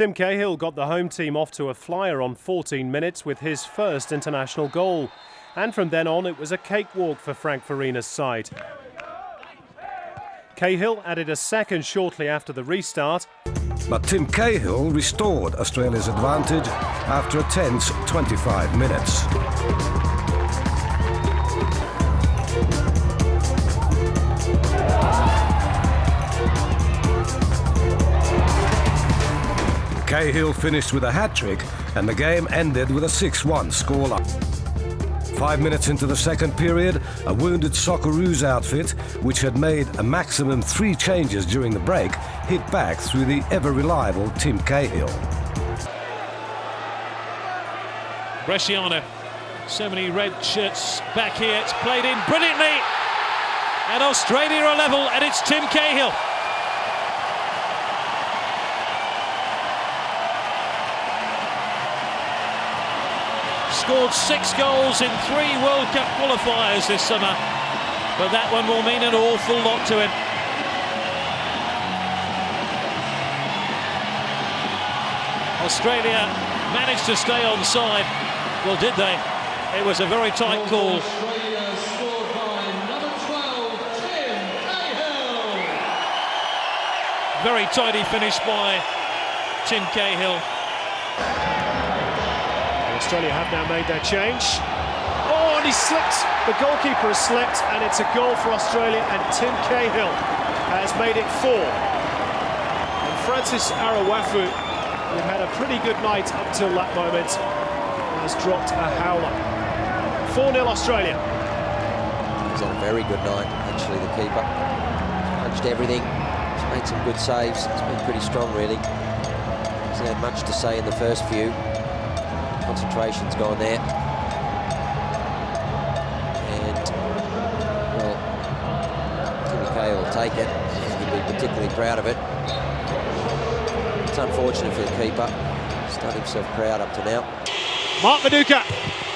Tim Cahill got the home team off to a flyer on 14 minutes with his first international goal. And from then on, it was a cakewalk for Frank Farina's side. Cahill added a second shortly after the restart. But Tim Cahill restored Australia's advantage after a tense 25 minutes. Cahill finished with a hat-trick and the game ended with a 6-1 scoreline. 5 minutes into the second period, a wounded Socceroos outfit, which had made a maximum 3 changes during the break, hit back through the ever-reliable Tim Cahill. Bresciano, so many red shirts back here, it's played in brilliantly, and Australia are level, and it's Tim Cahill. Scored 6 goals in 3 World Cup qualifiers this summer, but that one will mean an awful lot to him. Australia managed to stay on side. Well, did they? It was a very tight call. Australia scored by number 12, Tim Cahill. Very tidy finish by Tim Cahill. Australia have now made their change. Oh, and he slipped. The goalkeeper has slipped, and it's a goal for Australia, and Tim Cahill has made it 4. And Francis Arawafu, who had a pretty good night up till that moment, has dropped a howler. 4-0 Australia. He's had a very good night, actually, the keeper. He's punched everything. He's made some good saves. It's been pretty strong, really. Hasn't had much to say in the first few. Concentration's gone there. And, well, Tim Cahill will take it. He'll be particularly proud of it. It's unfortunate for the keeper. He's done himself proud up to now. Mark Viduka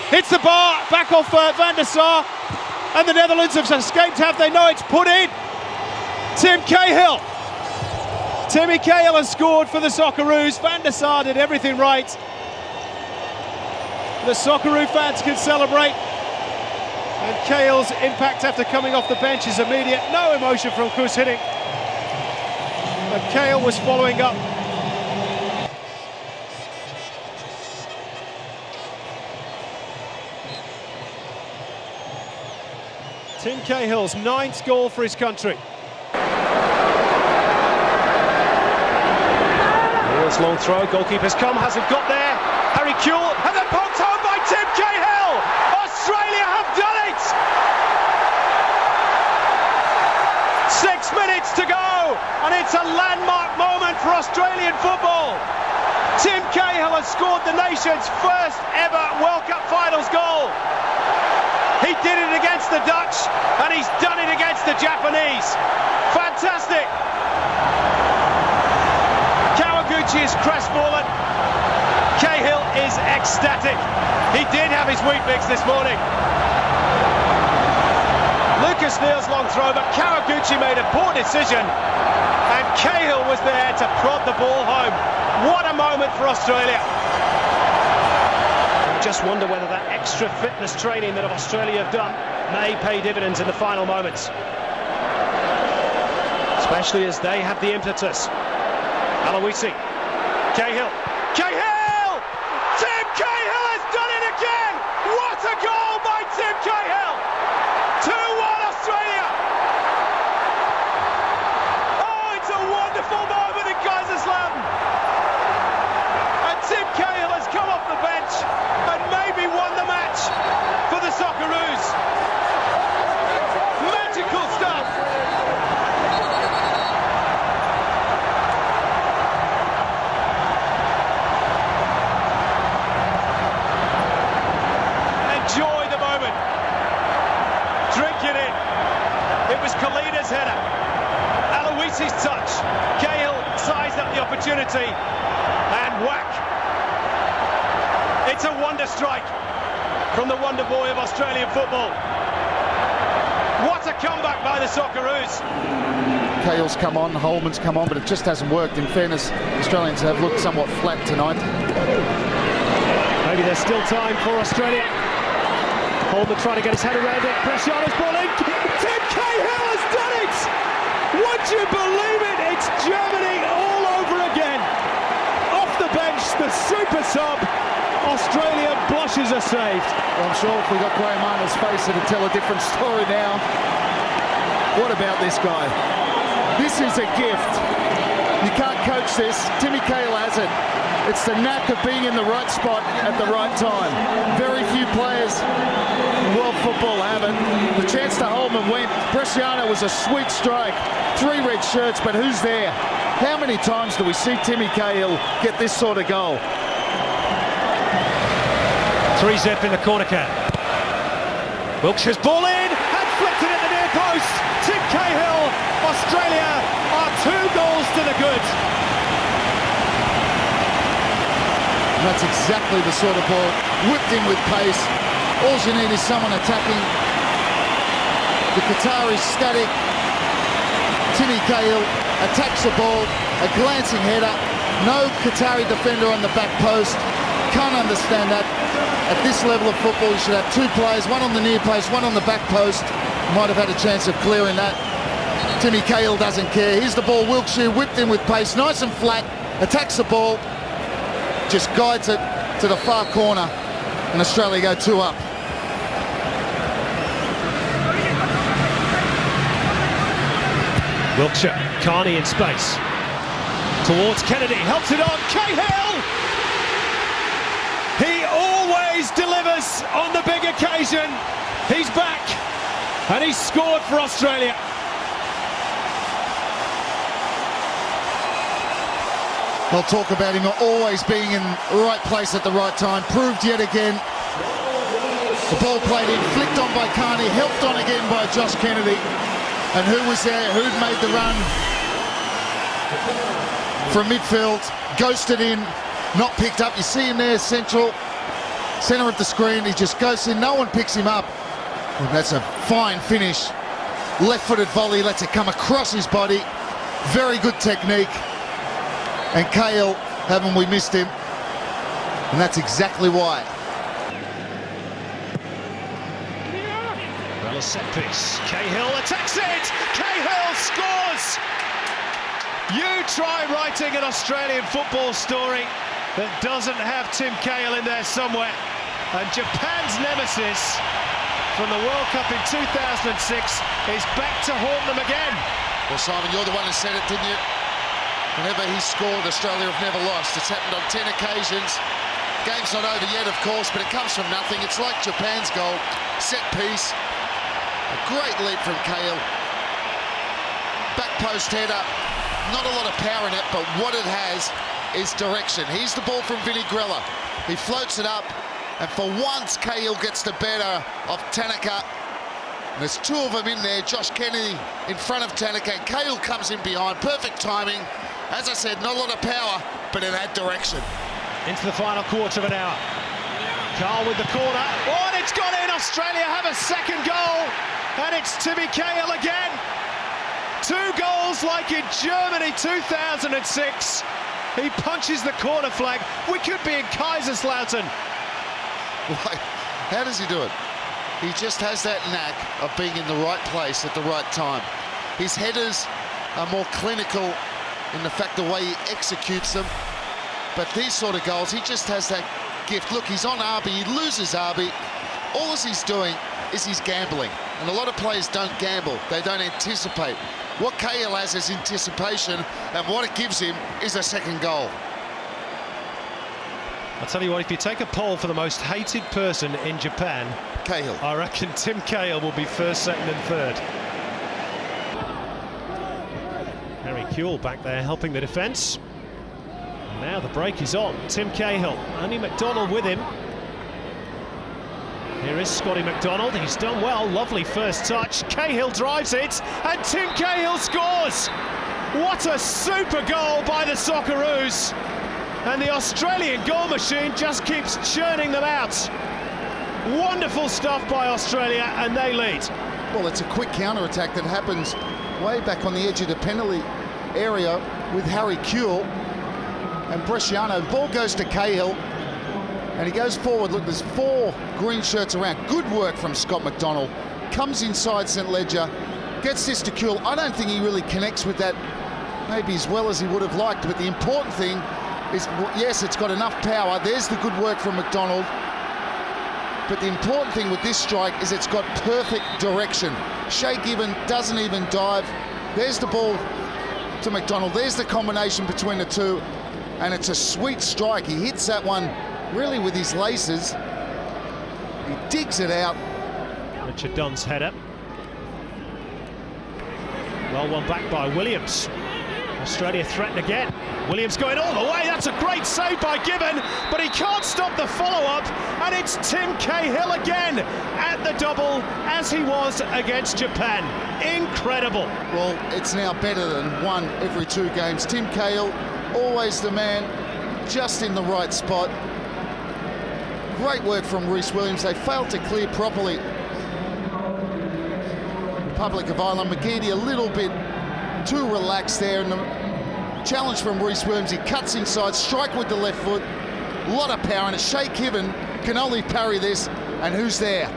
hits the bar, back off Van der Sar, and the Netherlands have escaped, have they? No, it's put in. Tim Cahill. Timmy Cahill has scored for the Socceroos. Van der Sar did everything right. The Socceroo fans can celebrate. And Cahill's impact after coming off the bench is immediate. No emotion from Koos Hiddink. But Cahill was following up. Tim Cahill's 9th goal for his country. Here's long throw, goalkeeper's come, hasn't got there. Harry Kewell, and then poked home by Tim Cahill! Australia have done it! 6 minutes to go, and it's a landmark moment for Australian football. Tim Cahill has scored the nation's first ever World Cup Finals goal. He did it against the Dutch, and he's done it against the Japanese. Fantastic! Kawaguchi is crestfallen. Cahill is ecstatic. He did have his Weet-Bix this morning. Lucas Neal's long throw, but Kawaguchi made a poor decision, and Cahill was there to prod the ball home. What a moment for Australia. I just wonder whether that extra fitness training that Australia have done may pay dividends in the final moments. Especially as they have the impetus. Aloisi, Cahill, Cahill! Tim Cahill has done it again! What a goal by Tim Cahill! 2-1 Australia! Oh, it's a wonderful moment in Kaiserslautern! And Tim Cahill has come off the bench and maybe won the match for the Socceroos. Magical stuff! Enjoy the moment. Drink it in. It was Kalina's header. Aloisi's touch. Cahill sized up the opportunity and whack. It's a wonder strike from the wonder boy of Australian football. What a comeback by the Socceroos. Cahill's come on, Holman's come on, but it just hasn't worked. In fairness, Australians have looked somewhat flat tonight. Maybe there's still time for Australia. Holman trying to get his head around it. Bresciano's ball in. Tim Cahill has done it! Would you believe it? It's Germany all over again. Off the bench, the super sub. Australia blushes are saved. Well, I'm sure if we got Graham Arnold's face, it'd tell a different story now. What about this guy? This is a gift. You can't coach this. Timmy Cahill has it. It's the knack of being in the right spot at the right time. Very few players in world football have it. The chance to Holman went. Bresciano was a sweet strike. 3 red shirts, but who's there? How many times do we see Timmy Cahill get this sort of goal? 3-zip in the corner kick. Wilkshire's ball in and flicked it at the near post. Tim Cahill, Australia are 2 goals to the good. And that's exactly the sort of ball. Whipped in with pace. All you need is someone attacking. The Qatari static. Timmy Cahill attacks the ball. A glancing header. No Qatari defender on the back post. Can't understand that. At this level of football, you should have 2 players, one on the near post, one on the back post. Might have had a chance of clearing that. Timmy Cahill doesn't care. Here's the ball. Wilkshire whipped in with pace, nice and flat. Attacks the ball. Just guides it to the far corner, and Australia go 2 up. Wilkshire, Carney in space. Towards Kennedy, helps it on, Cahill! He always delivers on the big occasion. He's back, and he's scored for Australia. They'll talk about him always being in the right place at the right time. Proved yet again. The ball played in, flicked on by Carney, helped on again by Josh Kennedy. And who was there? Who'd made the run from midfield? Ghosted in, not picked up. You see him there, centre of the screen. He just goes in, no one picks him up. Well, that's a fine finish. Left-footed volley, lets it come across his body. Very good technique. And Cahill, haven't we missed him? And that's exactly why. Well, a set piece. Cahill attacks it! Cahill scores! You try writing an Australian football story that doesn't have Tim Cahill in there somewhere. And Japan's nemesis from the World Cup in 2006 is back to haunt them again. Well, Simon, you're the one who said it, didn't you? Whenever he's scored, Australia have never lost. It's happened on 10 occasions. Game's not over yet, of course, but it comes from nothing. It's like Japan's goal. Set piece. A great leap from Cahill. Back post header. Not a lot of power in it, but what it has is direction. Here's the ball from Vinny Grella. He floats it up, and for once, Cahill gets the better of Tanaka. There's 2 of them in there. Josh Kennedy in front of Tanaka. Cahill comes in behind. Perfect timing. As I said, not a lot of power, but it had direction. Into the final quarter of an hour. Carl with the corner. Oh, and it's gone in. Australia have a second goal. And it's Timmy Cahill again. 2 goals like in Germany 2006. He punches the corner flag. We could be in Kaiserslautern. Why? How does he do it? He just has that knack of being in the right place at the right time. His headers are more clinical in the fact the way he executes them. But these sort of goals, he just has that gift. Look, he's on Arby, he loses Arby. All he's doing is he's gambling. And a lot of players don't gamble, they don't anticipate. What Cahill has is anticipation, and what it gives him is a second goal. I'll tell you what, if you take a poll for the most hated person in Japan, Cahill. I reckon Tim Cahill will be first, second and third. Harry Kewell back there helping the defence. Now the break is on. Tim Cahill, only McDonald with him. Here is Scotty McDonald, he's done well, lovely first touch. Cahill drives it, and Tim Cahill scores! What a super goal by the Socceroos! And the Australian goal machine just keeps churning them out. Wonderful stuff by Australia, and they lead. Well, it's a quick counter-attack that happens way back on the edge of the penalty area with Harry Kuehl and Bresciano. Ball goes to Cahill, and he goes forward. Look, there's 4 green shirts around. Good work from Scott McDonald. Comes inside St. Ledger, gets this to Kuehl. I don't think he really connects with that maybe as well as he would have liked, but the important thing is, yes, it's got enough power. There's the good work from McDonald. But the important thing with this strike is it's got perfect direction. Shea Given doesn't even dive. There's the ball to McDonald. There's the combination between the two, and it's a sweet strike. He hits that one really with his laces. He digs it out. Richard Dunn's header. Well, one back by Williams. Australia threatened again. Williams going all the way. That's a great save by Given, but he can't stop the follow-up, and it's Tim Cahill again at the double, as he was against Japan. Incredible. Well, it's now better than 1 every 2 games. Tim Cahill, always the man, just in the right spot. Great work from Rhys Williams. They failed to clear properly. Republic of Ireland, McGeady a little bit too relaxed there, and the challenge from Rhys Williams. He cuts inside, strike with the left foot, a lot of power, and Shea Given can only parry this, and who's there?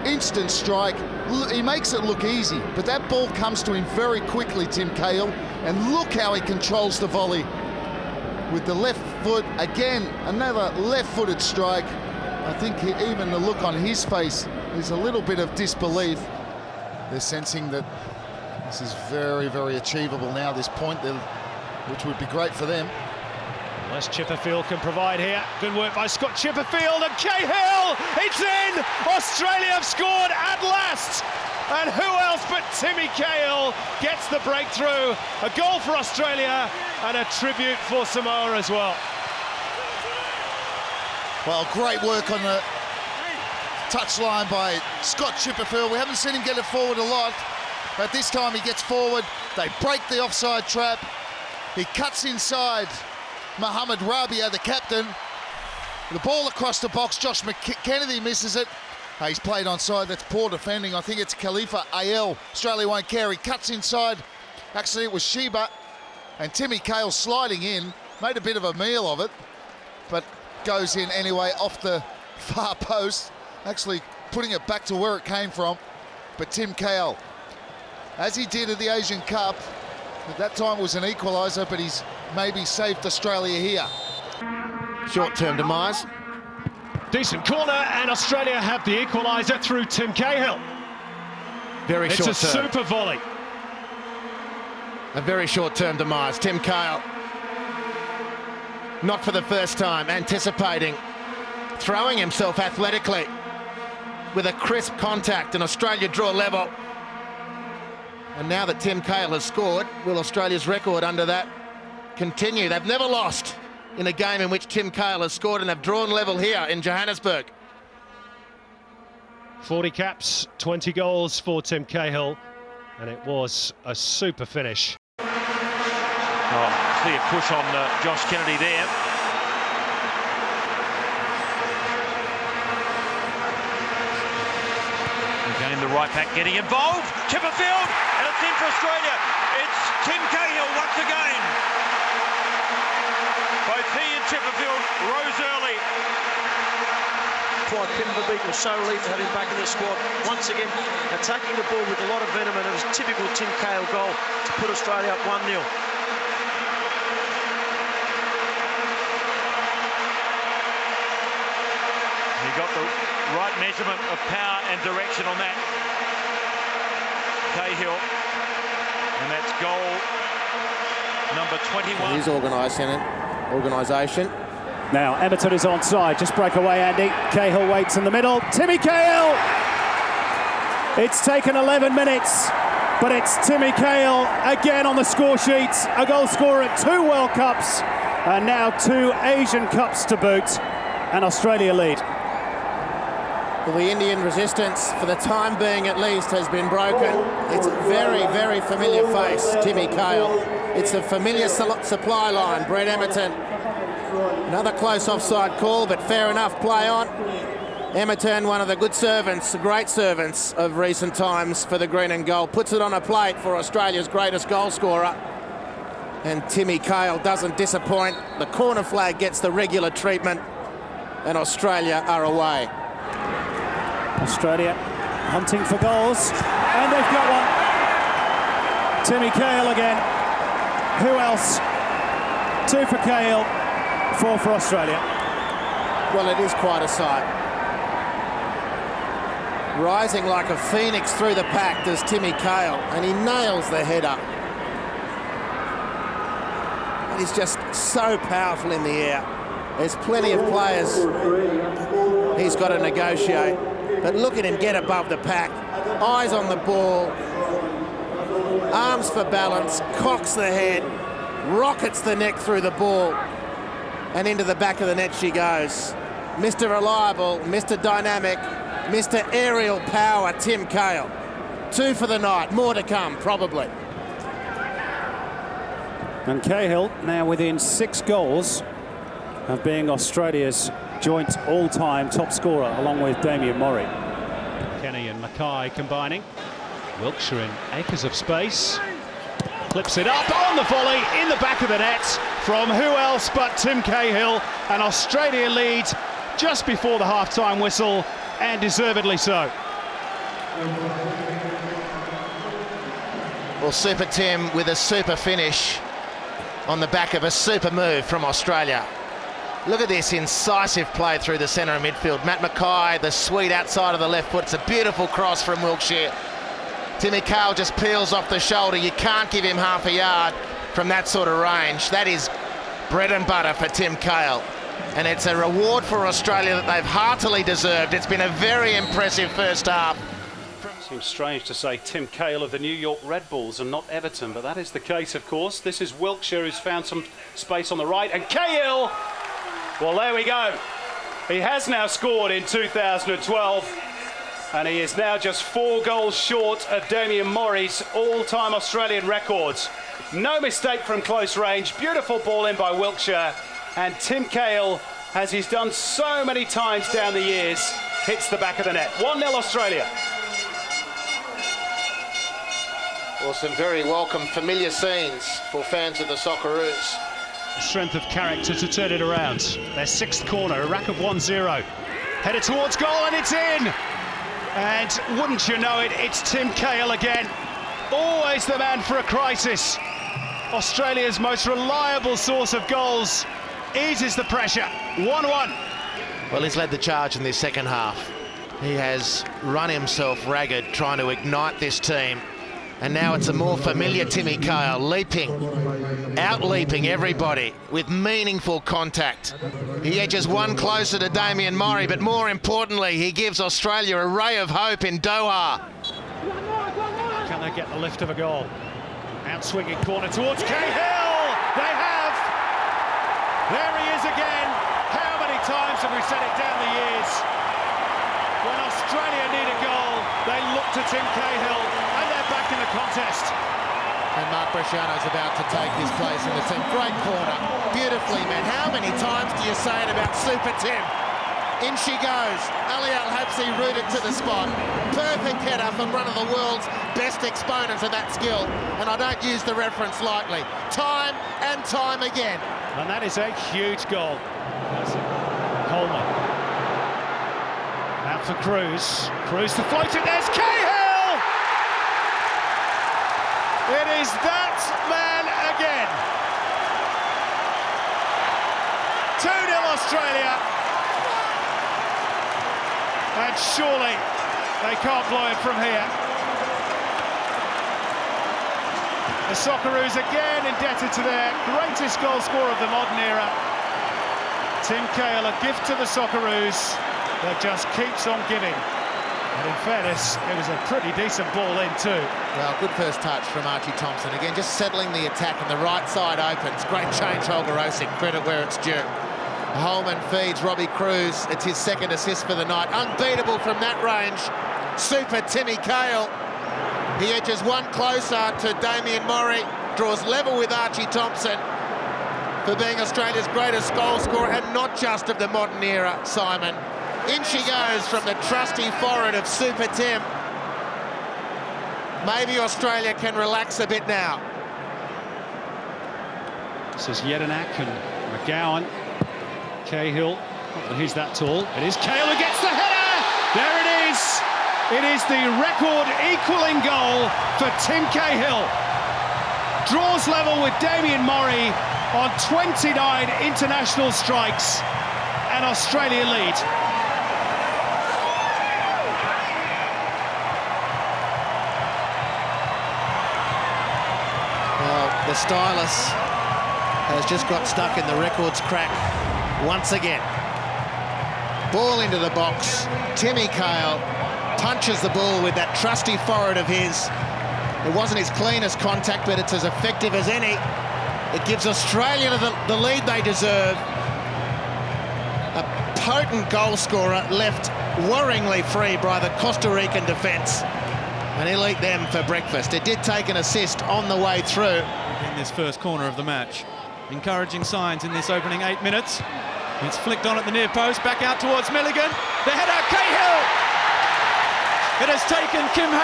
Instant strike. He makes it look easy, but that ball comes to him very quickly, Tim Cahill, and look how he controls the volley with the left foot. Again, another left-footed strike. I think even the look on his face is a little bit of disbelief. They're sensing that this is very, very achievable now, this point, which would be great for them. Unless Chipperfield can provide here. Good work by Scott Chipperfield, and Cahill! It's in! Australia have scored at last! And who else but Timmy Cahill gets the breakthrough? A goal for Australia and a tribute for Samoa as well. Well, great work on the touchline by Scott Chipperfield. We haven't seen him get it forward a lot, but this time he gets forward. They break the offside trap. He cuts inside Mohamed Rabia, the captain. The ball across the box. Josh Kennedy misses it. He's played onside. That's poor defending. I think it's Khalifa AL. Australia won't care. He cuts inside. Actually, it was Sheba. And Timmy Cahill sliding in. Made a bit of a meal of it, but goes in anyway off the far post. Actually putting it back to where it came from. But Tim Cahill, as he did at the Asian Cup, at that time was an equaliser, but he's maybe saved Australia here. Short-term demise. Decent corner, and Australia have the equaliser through Tim Cahill. Very short-term. It's a super volley. A very short-term demise. Tim Cahill, not for the first time, anticipating, throwing himself athletically with a crisp contact, and Australia draw level. And now that Tim Cahill has scored, will Australia's record under that continue? They've never lost in a game in which Tim Cahill has scored, and they've drawn level here in Johannesburg. 40 caps, 20 goals for Tim Cahill, and it was a super finish. Oh, clear push on Josh Kennedy there. Again, the right back getting involved. Chipperfield, and it's in for Australia. It's Tim Cahill once again. Both he and Chipperfield rose early. Quite Pimberbeek was so relieved to have him back in the squad. Once again, attacking the ball with a lot of venom, and it was a typical Tim Cahill goal to put Australia up 1-0. He got the right measurement of power and direction on that. Cahill, and that's goal number 21. His organisation. Now Everton is onside. Just break away, Andy. Cahill waits in the middle. Timmy Cahill! It's taken 11 minutes, but it's Timmy Cahill again on the score sheets. A goal scorer at 2 World Cups, and now 2 Asian Cups to boot, and Australia lead. Well, the Indian resistance, for the time being at least, has been broken. It's a very, very familiar face, Timmy Cahill. It's a familiar supply line, Brett Emerton. Another close offside call, but fair enough, play on. Emerton, one of the good servants, the great servants of recent times for the green and gold, puts it on a plate for Australia's greatest goal scorer. And Timmy Cahill doesn't disappoint. The corner flag gets the regular treatment, and Australia are away. Australia hunting for goals, and they've got one. Timmy Cahill again. Who else? 2 for Cahill, 4 for Australia. Well, it is quite a sight. Rising like a phoenix through the pack does Timmy Cahill, and he nails the header. And he's just so powerful in the air. There's plenty of players he's got to negotiate, but look at him get above the pack. Eyes on the ball, arms for balance, cocks the head, rockets the neck through the ball, and into the back of the net she goes. Mr. Reliable, Mr. Dynamic, Mr. Aerial Power, Tim Cahill. 2 for the night, more to come, probably. And Cahill now within 6 goals of being Australia's joint all-time top scorer, along with Damien Murray. Kenny and Mackay combining. Wilkshire in acres of space. Clips it up on the volley in the back of the net from who else but Tim Cahill. And Australia lead just before the half-time whistle, and deservedly so. Well, Super Tim with a super finish on the back of a super move from Australia. Look at this incisive play through the centre of midfield. Matt Mackay, the sweet outside of the left foot. It's a beautiful cross from Wilkshire. Timmy Cahill just peels off the shoulder. You can't give him half a yard from that sort of range. That is bread and butter for Tim Cahill. And it's a reward for Australia that they've heartily deserved. It's been a very impressive first half. Seems strange to say Tim Cahill of the New York Red Bulls and not Everton, but that is the case, of course. This is Wilkshire, who's found some space on the right, and Cahill, well, there we go. He has now scored in 2012, and he is now just 4 goals short of Damien Murray's all-time Australian records. No mistake from close range, beautiful ball in by Wilkshire, and Tim Cahill, as he's done so many times down the years, hits the back of the net. 1-0 Australia. Well, some very welcome, familiar scenes for fans of the Socceroos. Strength of character to turn it around. Their 6th corner, a rack of 1-0. Headed towards goal, and it's in! And wouldn't you know it, it's Tim Cahill again. Always the man for a crisis. Australia's most reliable source of goals. Eases the pressure. 1-1. Well, he's led the charge in this second half. He has run himself ragged trying to ignite this team. And now it's a more familiar Timmy Cahill, out-leaping everybody with meaningful contact. He edges one closer to Damien Murray, but more importantly, he gives Australia a ray of hope in Doha. Can they get the lift of a goal? Out-swinging corner towards Cahill! They have! There he is again. How many times have we said it down the years? When Australia need a goal, they look to Tim Cahill, and they're back in the contest. And Mark Bresciano's about to take his place in the team. Great corner, beautifully met. How many times do you say it about Super Tim? In she goes. Ali Al-Habsi rooted to the spot. Perfect header from one of the world's best exponents of that skill. And I don't use the reference lightly. Time and time again. And that is a huge goal. Holman. Out for Cruz. Cruz to float it. There's Cahill! It is that man again. 2-0 Australia. And surely they can't blow it from here. The Socceroos again indebted to their greatest goal scorer of the modern era. Tim Cahill, a gift to the Socceroos that just keeps on giving. And in fairness, it was a pretty decent ball in too. Well, good first touch from Archie Thompson. Again, just settling the attack, and the right side opens. Great change, Holger Osik. Credit where it's due. Holman feeds Robbie Cruz. It's his 2nd assist for the night. Unbeatable from that range. Super Timmy Cahill. He edges one closer to Damien Murray. Draws level with Archie Thompson for being Australia's greatest goal scorer, and not just of the modern era, Simon. In she goes from the trusty forward of Super Tim. Maybe Australia can relax a bit now. This is Jedinak and McGowan. Cahill, not that he's that tall. It is Cahill who gets the header! There it is! It is the record equaling goal for Tim Cahill. Draws level with Damien Murray on 29 international strikes, and Australia lead. Well, the stylus has just got stuck in the records crack once again. Ball into the box. Timmy Cahill punches the ball with that trusty forward of his. It wasn't his cleanest contact, but it's as effective as any. It gives Australia the lead they deserve. A potent goal scorer left worryingly free by the Costa Rican defence. And he'll eat them for breakfast. It did take an assist on the way through. In this first corner of the match. Encouraging signs in this opening 8 minutes. It's flicked on at the near post, back out towards Milligan. The header, Cahill! It has taken Tim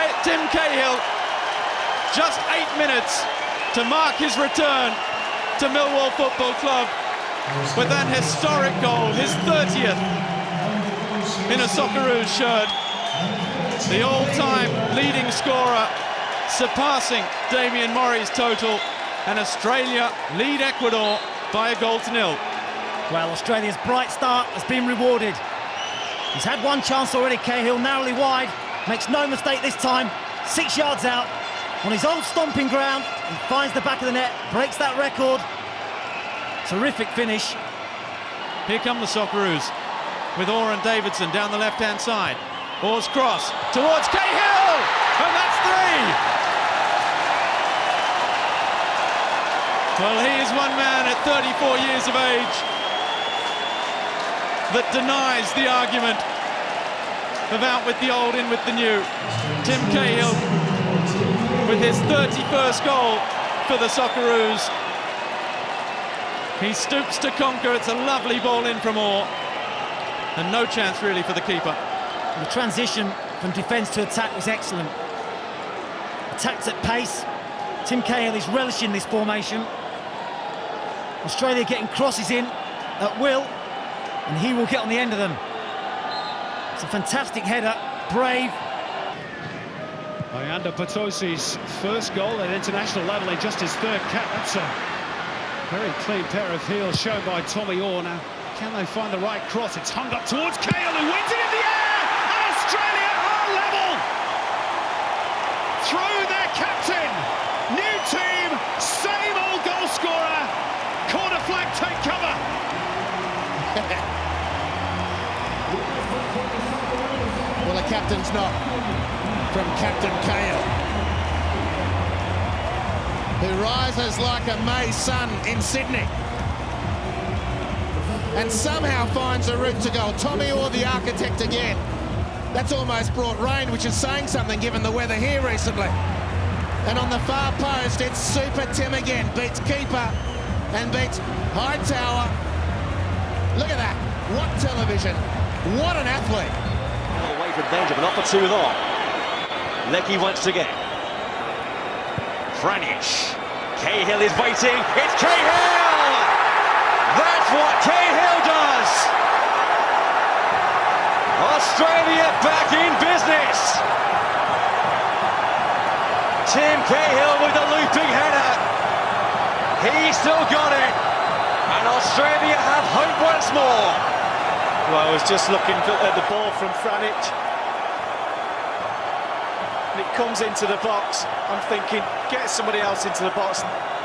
Cahill just 8 minutes to mark his return to Millwall Football Club with an historic goal, his 30th in a Socceroos shirt. The all-time leading scorer, surpassing Damien Murray's total, and Australia lead Ecuador by a 1-0. Well, Australia's bright start has been rewarded. He's had one chance already, Cahill, narrowly wide. Makes no mistake this time, 6 yards out. On his old stomping ground, he finds the back of the net, breaks that record. Terrific finish. Here come the Socceroos with Orr and Davidson down the left-hand side. Orr's cross towards Cahill, and that's 3! Well, he is one man at 34 years of age that denies the argument of out with the old, in with the new. Tim Cahill with his 31st goal for the Socceroos. He stoops to conquer. It's a lovely ball in from Orr, and no chance really for the keeper. The transition from defence to attack was excellent. Attacked at pace. Tim Cahill is relishing this formation. Australia getting crosses in at will, and he will get on the end of them. It's a fantastic header, brave. Ayanda Potosi's first goal at international level in just his third cap. That's a very clean pair of heels shown by Tommy Orr. Now, can they find the right cross? It's hung up towards Cahill, who wins it in the air, and Australia are level. Through their captain, new team, same old goal scorer. Corner flag, take cover. Well, the captain's not from Captain Cahill, who rises like a May sun in Sydney and somehow finds a route to goal. Tommy Orr, the architect again. That's almost brought rain, which is saying something given the weather here recently. And on the far post, it's Super Tim again. Beats keeper and beats Hightower. Look at that. What television. What an athlete. All away from danger, but not for too long. Lecky once again. Franic. Cahill is waiting. It's Cahill! That's what Cahill does! Australia back in business! Tim Cahill with a looping header. He's still got it. And Australia have hope once more. Well, I was just looking at the ball from Franic. And it comes into the box. I'm thinking, get somebody else into the box.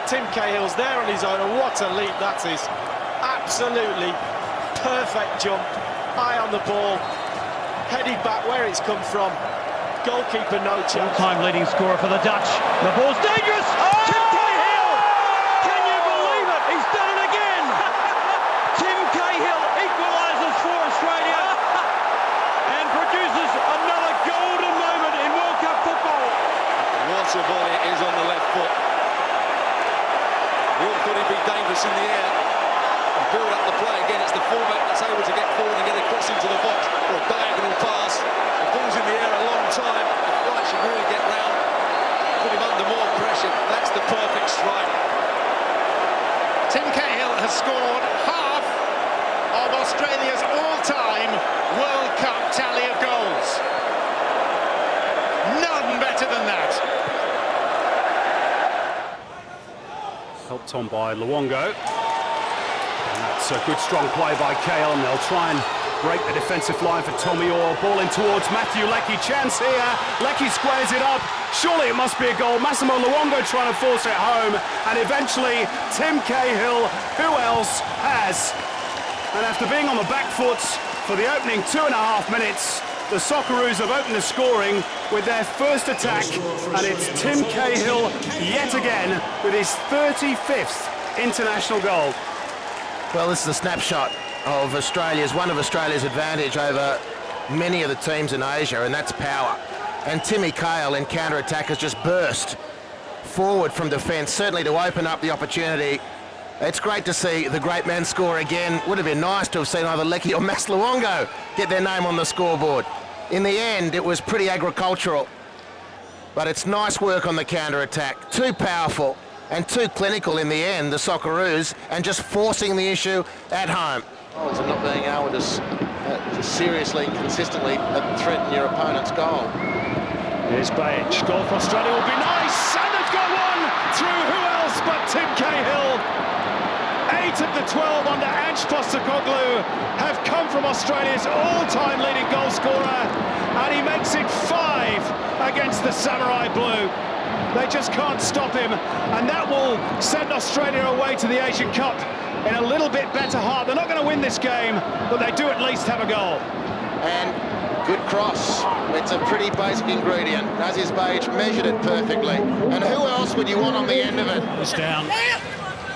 Tim Cahill's there on his own, and what a leap that is. Absolutely perfect jump. Eye on the ball. Headed back where it's come from. Goalkeeper, no chance. All-time leading scorer for the Dutch. The ball's dangerous. Tim Cahill! Can you believe it? He's done it again. Tim Cahill equalises for Australia and produces another golden moment in World Cup football. What a volley it is on the left foot. We all thought he'd be dangerous in the air and build up the play again. It's the fullback that's able to get forward and get a cross into the box. Well, Australia's all-time World Cup tally of goals. None better than that. Helped on by Luongo. And that's a good strong play by Cahill, and they'll try and break the defensive line for Tommy Orr. Ball in towards Matthew Leckie. Chance here. Leckie squares it up. Surely it must be a goal. Massimo Luongo trying to force it home. And eventually, Tim Cahill, who else has? And after being on the back foot for the opening 2.5 minutes, the Socceroos have opened the scoring with their first attack. And it's Tim Cahill yet again with his 35th international goal. Well, this is a snapshot of one of Australia's advantage over many of the teams in Asia, and that's power. And Timmy Cahill in counter-attack has just burst forward from defence, certainly to open up the opportunity. It's great to see the great men score again. Would have been nice to have seen either Leckie or Mas Luongo get their name on the scoreboard. In the end, it was pretty agricultural, but it's nice work on the counter-attack. Too powerful and too clinical in the end, the Socceroos, and just forcing the issue at home. And not being able to seriously, consistently threaten your opponent's goal. Here's Bache. Goal for Australia will be nice, and they've got one through who else but Tim Cahill. 8 of the 12 under Ange Postecoglou have come from Australia's all-time leading goal scorer, and he makes it 5 against the Samurai Blue. They just can't stop him, and that will send Australia away to the Asian Cup in a little bit better heart. They're not going to win this game, but they do at least have a goal. And good cross. It's a pretty basic ingredient. Aziz Bache measured it perfectly. And who else would you want on the end of it? It's down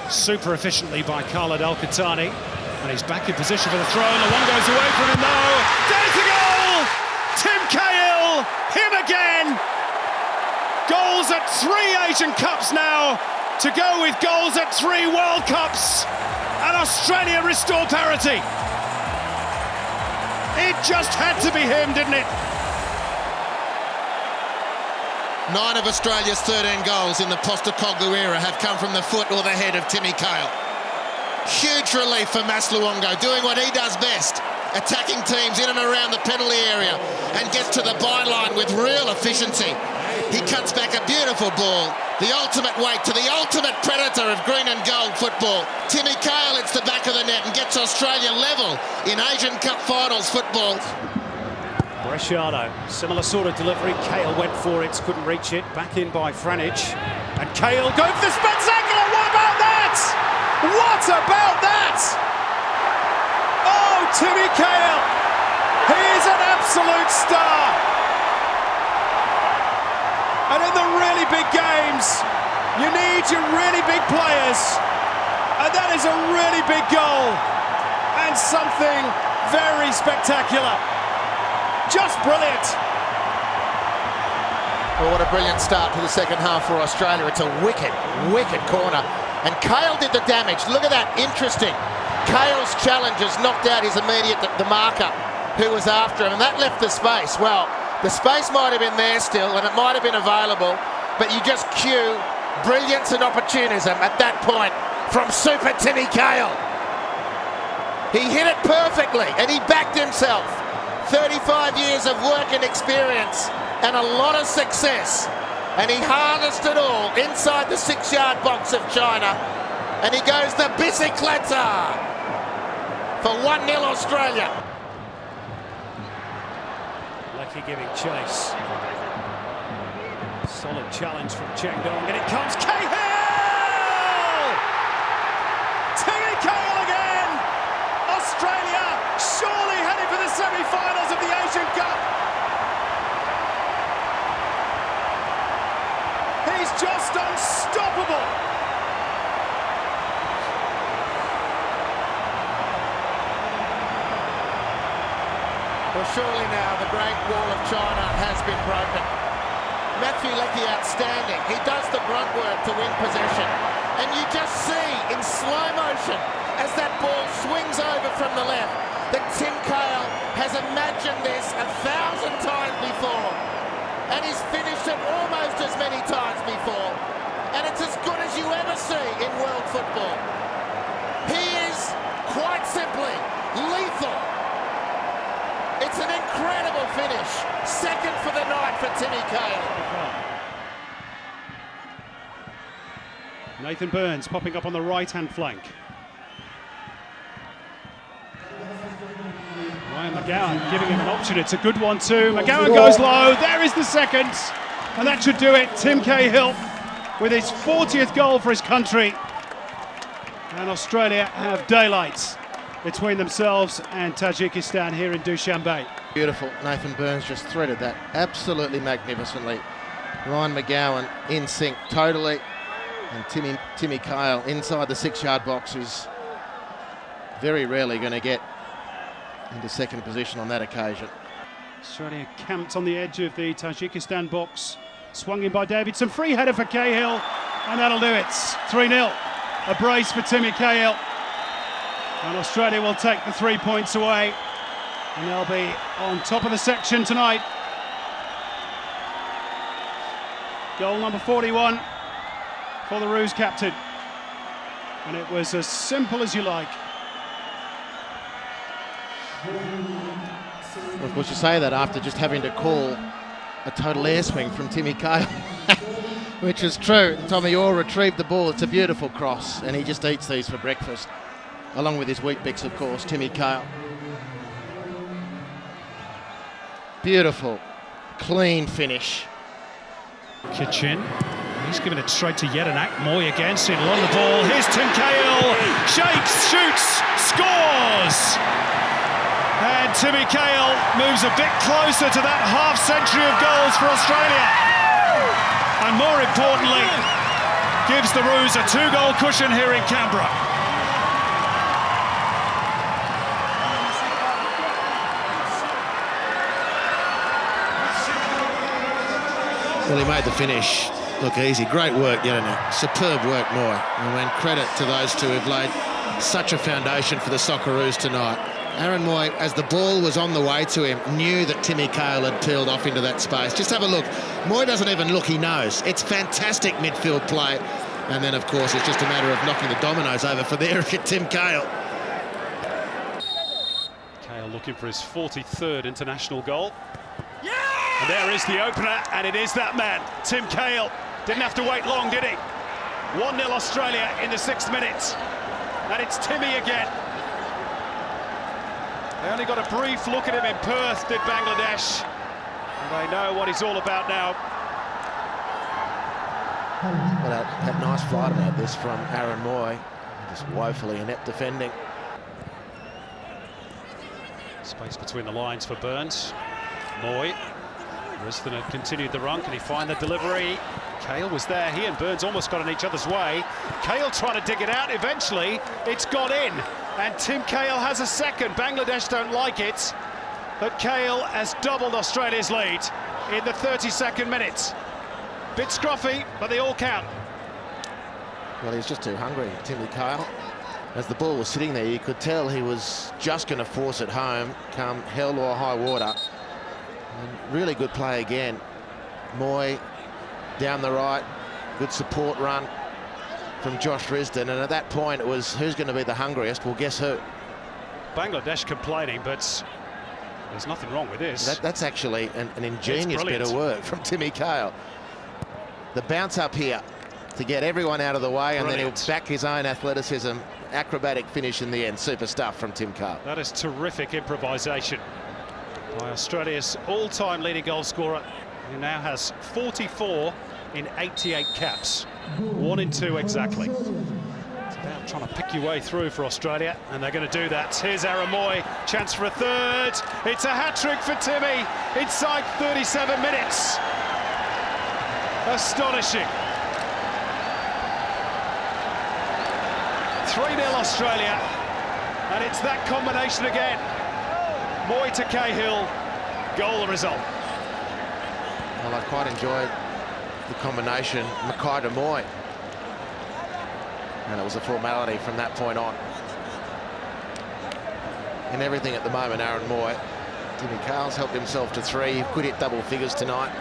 super efficiently by Khalid Al-Qahtani, and he's back in position for the throw, and the one goes away from him though. There's the goal! Tim Cahill, him again! Goals at 3 Asian Cups now, to go with goals at 3 World Cups, and Australia restore parity. It just had to be him, didn't it? 9 of Australia's 13 goals in the Postecoglou era have come from the foot or the head of Timmy Cahill. Huge relief for Mas Luongo, doing what he does best, attacking teams in and around the penalty area, and gets to the byline with real efficiency. He cuts back a beautiful ball, the ultimate weight to the ultimate predator of green and gold football. Timmy Cahill hits the back of the net and gets Australia level in Asian Cup finals football. Bresciano, similar sort of delivery. Cahill went for it, couldn't reach it. Back in by Franic. And Cahill going for the spectacular. What about that? What about that? Oh, Timmy Cahill. He is an absolute star. And in the really big games, you need your really big players. And that is a really big goal. And something very spectacular. Just brilliant. Well, what a brilliant start to the second half for Australia. It's a wicked, wicked corner. And Cahill did the damage. Look at that, interesting. Cahill's challenges knocked out his immediate, the marker, who was after him, and that left the space. Well, the space might have been there still, and it might have been available, but you just cue brilliance and opportunism at that point from Super Timmy Cahill. He hit it perfectly, and he backed himself. 35 years of work and experience and a lot of success, and he harnessed it all inside the 6-yard box of China, and he goes the bicicleta for 1-0 Australia. Leckie giving chase. Solid challenge from Cheng Dong, and it comes Cahill! Timmy Cahill again! Australia surely heading for the semi-finals of the Asian Cup. He's just unstoppable. Well, surely now the Great Wall of China has been broken. Matthew Leckie outstanding. He does the grunt work to win possession. And you just see in slow motion as that ball swings over from the left that Tim Cahill has imagined this 1,000 times before. And he's finished it almost as many times before. And it's as good as you ever see in world football. He is quite simply lethal. finish. Second for the night for Timmy Cahill. Nathan Burns popping up on the right-hand flank. Ryan McGowan giving him an option. It's a good one too. McGowan goes low. There is the second. And that should do it. Tim Cahill with his 40th goal for his country. And Australia have daylight between themselves and Tajikistan here in Dushanbe. Beautiful. Nathan Burns just threaded that absolutely magnificently. Ryan McGowan in sync totally. And Timmy Cahill inside the 6-yard box is very rarely going to get into second position on that occasion. Australia camped on the edge of the Tajikistan box. Swung in by Davidson. Free header for Cahill. And that'll do it. 3-0. A brace for Timmy Cahill. And Australia will take the 3 points away. And they'll be on top of the section tonight. Goal number 41 for the Roos captain. And it was as simple as you like. Well, of course, you say that after just having to call a total air swing from Timmy Cahill, which is true. Tommy Orr retrieved the ball. It's a beautiful cross, and he just eats these for breakfast, along with his Wheat Bix, of course, Timmy Cahill. Beautiful, clean finish. Kitchen. He's given it straight to Yedinak. Moy against it, on the ball. Here's Tim Cahill. Shapes, shoots, scores! And Timmy Cahill moves a bit closer to that half-century of goals for Australia. And more importantly, gives the Roos a 2-goal cushion here in Canberra. Well, he made the finish look easy. Great work, Yedinak. Superb work, Moy. And credit to those two who've laid such a foundation for the Socceroos tonight. Aaron Moy, as the ball was on the way to him, knew that Timmy Cahill had peeled off into that space. Just have a look. Moy doesn't even look, he knows. It's fantastic midfield play. And then, of course, it's just a matter of knocking the dominoes over for there at Tim Cahill. Cahill looking for his 43rd international goal. And there is the opener, and it is that man, Tim Cahill. Didn't have to wait long, did he? 1-0 Australia in the 6th minute. And it's Timmy again. They only got a brief look at him in Perth, did Bangladesh. And they know what he's all about now. Well, that nice flight about this from Aaron Moy. Just woefully inept defending. Space between the lines for Burns. Moy. Riston had continued the run. Can he find the delivery? Cahill was there. He and Burns almost got in each other's way. Cahill trying to dig it out. Eventually, it's got in. And Tim Cahill has a second. Bangladesh don't like it. But Cahill has doubled Australia's lead in the 32nd minute. Bit scruffy, but they all count. Well, he's just too hungry, Timmy Cahill. As the ball was sitting there, you could tell he was just going to force it home, come hell or high water. And really good play again. Moy down the right, good support run from Josh Risdon, and at that point it was who's going to be the hungriest? Well, guess who? Bangladesh complaining, but there's nothing wrong with this. That's actually an ingenious bit of work from Timmy Cahill. The bounce up here to get everyone out of the way, and then he'll back his own athleticism. Acrobatic finish in the end. Super stuff from Tim Cahill. That is terrific improvisation by Australia's all-time leading goal scorer, who now has 44 in 88 caps. 1 in 2 exactly. It's about trying to pick your way through for Australia, and they're going to do that. Here's Aaron Moy, chance for a third. It's a hat-trick for Timmy inside 37 minutes. Astonishing. 3-0 Australia, and it's that combination again. Moy to Cahill, goal the result. Well, I quite enjoyed the combination, Mackay to Moy. And it was a formality from that point on. In everything at the moment, Aaron Moy. Timmy Cahill's helped himself to 3. He could hit double figures tonight.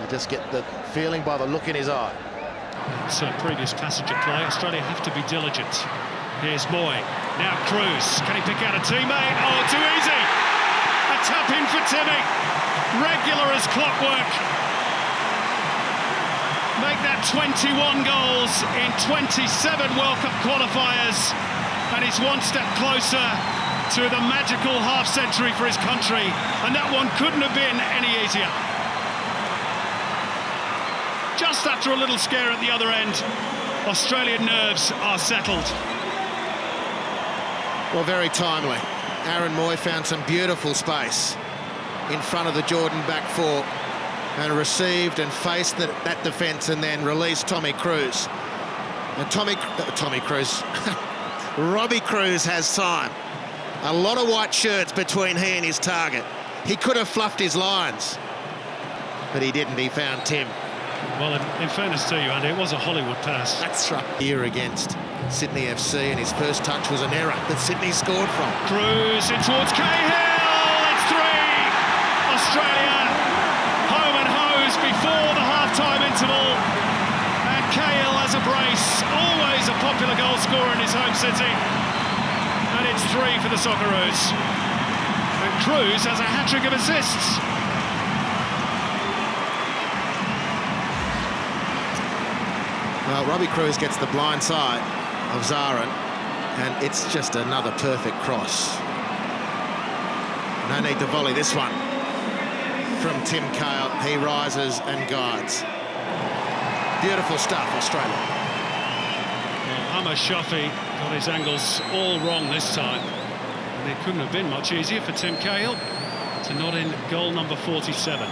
You just get the feeling by the look in his eye. It's a previous passage of play. Australia have to be diligent. Here's Moy. Now Cruz. Can he pick out a teammate? Oh, too easy. a tap in for Timmy. Regular as clockwork. Make that 21 goals in 27 World Cup qualifiers. And he's one step closer to the magical half-century for his country. And that one couldn't have been any easier. Just after a little scare at the other end, Australian nerves are settled. Well, very timely. Aaron Moy found some beautiful space in front of the Jordan back four and received and faced that defence and then released Tommy Cruz. And Tommy Cruz, Robbie Cruz has time. A lot of white shirts between he and his target. He could have fluffed his lines, but he didn't. He found Tim. Well, in fairness to you, Andy, it was a Hollywood pass. That's right. Here against Sydney FC, and his first touch was an error that Sydney scored from. Cruz in towards Cahill. It's 3. Australia home and hose before the half-time interval. And Cahill has a brace. Always a popular goal scorer in his home city. And it's 3 for the Socceroos. And Cruz has a hat-trick of assists. Well, Robbie Cruz gets the blind side of Zarin, and it's just another perfect cross. No need to volley this one from Tim Cahill. He rises and guides. Beautiful stuff, Australia. Well, Amar Shafi got his angles all wrong this time. And it couldn't have been much easier for Tim Cahill to nod in goal number 47.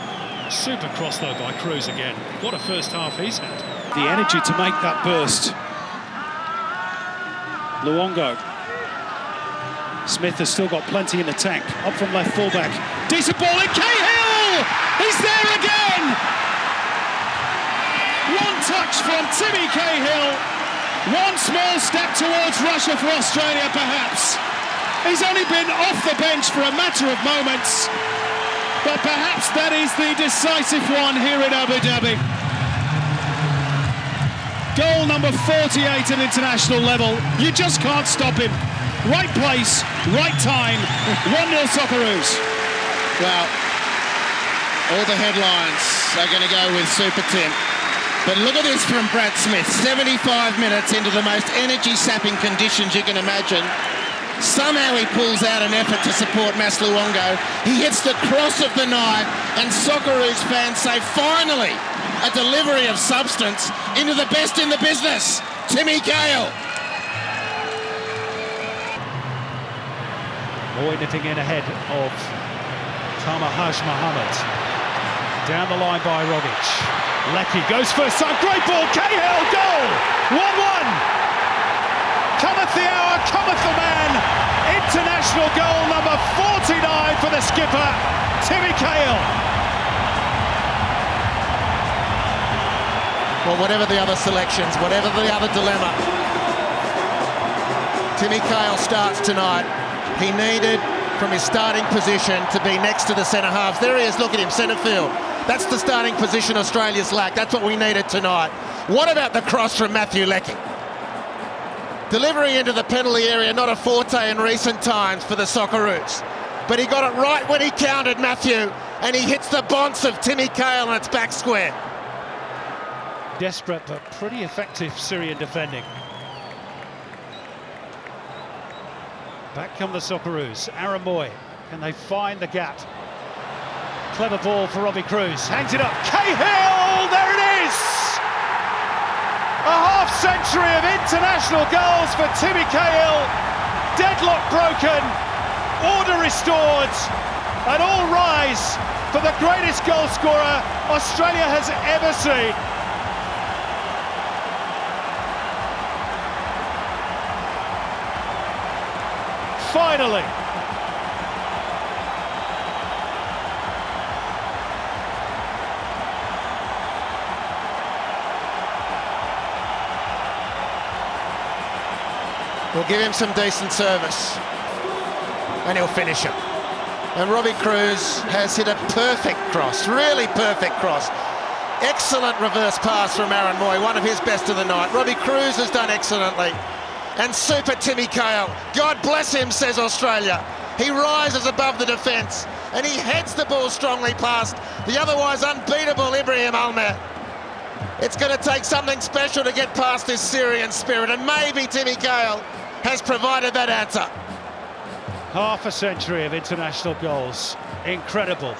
Super cross, though, by Cruz again. What a first half he's had. The energy to make that burst. Luongo. Smith has still got plenty in the tank. Up from left fullback. Decent ball in. Cahill! He's there again! One touch from Timmy Cahill. One small step towards Russia for Australia, perhaps. He's only been off the bench for a matter of moments. But perhaps that is the decisive one here in Abu Dhabi. Goal number 48 at international level. You just can't stop him. Right place, right time. 1-0 Socceroos. Well, all the headlines are going to go with Super Tim. But look at this from Brad Smith. 75 minutes into the most energy-sapping conditions you can imagine. Somehow he pulls out an effort to support Mas Luongo. He hits the cross of the night, and Socceroos fans say, finally, a delivery of substance into the best in the business, Timmy Cahill. Moy nipping in ahead of Tamahaj Mohammed. Down the line by Rogic. Lecky goes first time, great ball, Cahill, goal! 1-1! Cometh the hour, cometh the man. International goal number 49 for the skipper, Timmy Cahill. Well, whatever the other selections, whatever the other dilemma, Timmy Cahill starts tonight. He needed, from his starting position, to be next to the centre halves. There he is, look at him, centre field. That's the starting position Australia's lacked. That's what we needed tonight. What about the cross from Matthew Lecky? Delivery into the penalty area, not a forte in recent times for the Socceroos. But he got it right when he counted, Matthew, and he hits the bonce of Timmy Cahill and it's back square. Desperate but pretty effective Syrian defending. Back come the Socceroos. Aaron Moy, can they find the gap? Clever ball for Robbie Cruz, hangs it up, Cahill, there it is! A half-century of international goals for Timmy Cahill. Deadlock broken, order restored, and all rise for the greatest goal scorer Australia has ever seen. Finally. We'll give him some decent service and he'll finish him. And Robbie Cruz has hit a perfect cross, really perfect cross. Excellent reverse pass from Aaron Moy, one of his best of the night. Robbie Cruz has done excellently. And super Timmy Cahill, God bless him, says Australia. He rises above the defence and he heads the ball strongly past the otherwise unbeatable Ibrahim Almer. It's going to take something special to get past this Syrian spirit, and maybe Timmy Cahill has provided that answer. Half a century of international goals. Incredible.